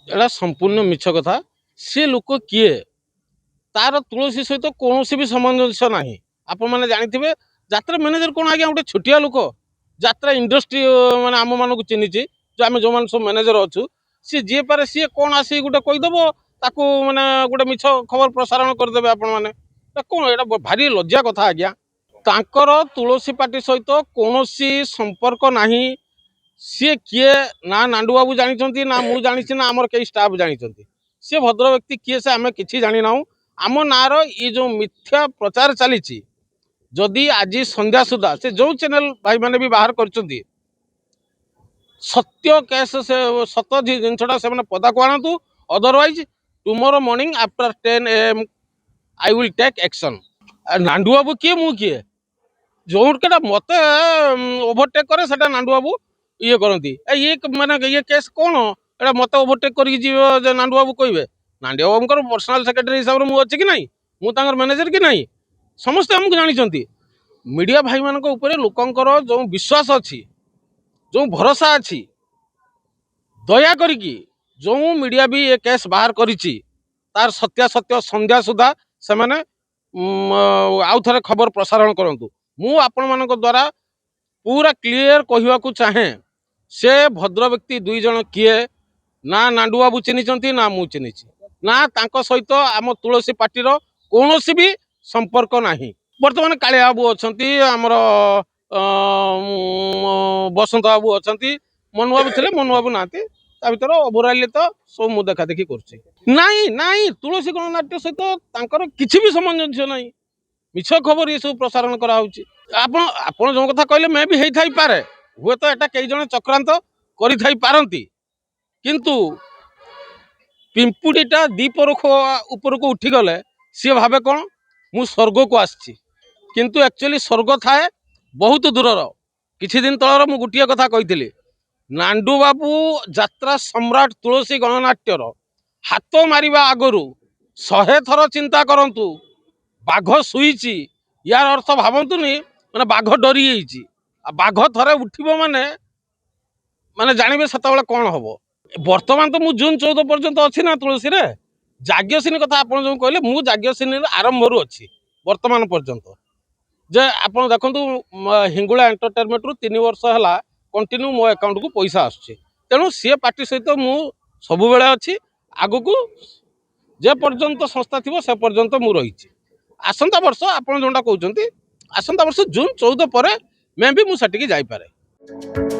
एटा संपूर्ण मिछ कथा सी लोक किए तार तुलसी सहित कौन भी सामंजस्य ना आपण मैंने जानी यात्रा मैनेजर कौन आज्ञा गोटे छोटिया लोक यात्रा इंडस्ट्री माने आम मानक चिन्ह जो आम जो सब मैनेजर अच्छु सी जी पारे सी कौन आसी गोटे कहीदेव ताकू माने गोटे मिछ खबर प्रसारण करदे आपण मैंने कौन एटा भारी लज्जा कथा आज्ञा तांकर तुलसी पार्टी सहित कौन संपर्क नाही सी किए ना नांडू बाबू जानी ना मु जानी ना आमर कई स्टाफ जानी सी भद्र व्यक्ति किए से आम कि जानी ना आम नार ये जो मिथ्या प्रचार चली जदि आज संध्या सुधा से जो चैनल भाई मैंने भी बाहर कर सत्य केस से सत जिनटा से पदा को आणतु otherwise tomorrow morning after 10 AM I will take action Nandu babu किए मु किए जो मत ओभरटेक करे सेटा नांडू बाबू ये करती ये माने ये केस कौन एटा मत ओभरटेक कर नांडू बाबू कहे नांडू बाबू पर्सनाल सेक्रेटरी हिसाब से मुझे कि ना मुझे मैनेजर कि नहीं समस्ते आमको जानी मीडिया भाई मान लोकंर जो विश्वास अच्छी जो भरोसा अच्छी दया करिकी जो मीडिया भी ये केस बाहर करिछि तार सत्यासत्य संध्या सुधा से माने आउ थे खबर प्रसारण करंतु मु आपण मानक द्वारा पूरा क्लियर कहवा को चाहे से भद्र व्यक्ति दुई जन किए ना नांडू बाबू चिन्हिचंती ना मु चिन्हिछि ना तांको सहित आम तुलसी पार्टीर कौनसी भी संपर्क नाही वर्तमान कालिया बाबू अच्छी आमर बसंत बाबू अच्छी मनु बाबू थे मनु बाबू ना भर ओभराइल तो सब मु देखा देखी कर तुलसी गणनाट्य सहित तांकर किछि भी सामंजस्य ना मिछ खबर ये सब प्रसारण कराउछि आपण जो कथा कहले मैं भी हेई पारे हुए तो एटा कई जन चक्रांत करि पारंती किंतु पिंपुड़ीटा दीपरख ऊपर को उठी गले सी भावे कौन मु स्वर्ग को आसी किंतु एक्चुअली स्वर्ग थाए बहुत दूरर किछि दिन तलर मु गोटे कथा कही नांडू बाबू यात्रा सम्राट तुलसी गणनाट्यर हाथ मारिबा आगरू 100 थर चिंता करंतु बाघ शुईची यार अर्थ भावतुनि माने बाघ डरी जाइछि बाघ थरे उठिबो माने माने जानबे सेतबेले कौन हम वर्तमान तो मु जून 14 पर्यंत अच्छी ना तुलसी रे जाग्यसिनी कथा आप जो कहले मु जाग्यसिनी आरंभ रू अच्छी वर्तमान पर्यंत जे आप देखु हिंगुला एंटरटेनमेंट रु 3 वर्ष है कंटिन्यू मो अकाउंट को पैसा आसुचे तेणु सी पार्टी सहित मु सबु बेले अच्छी आगु को जे पर्यंत संस्था थी से पर्यंत मु रही आसंता वर्ष आप जोटा कहते आसंता वर्ष जून 14 पर मैं भी मुझे जाई पारे।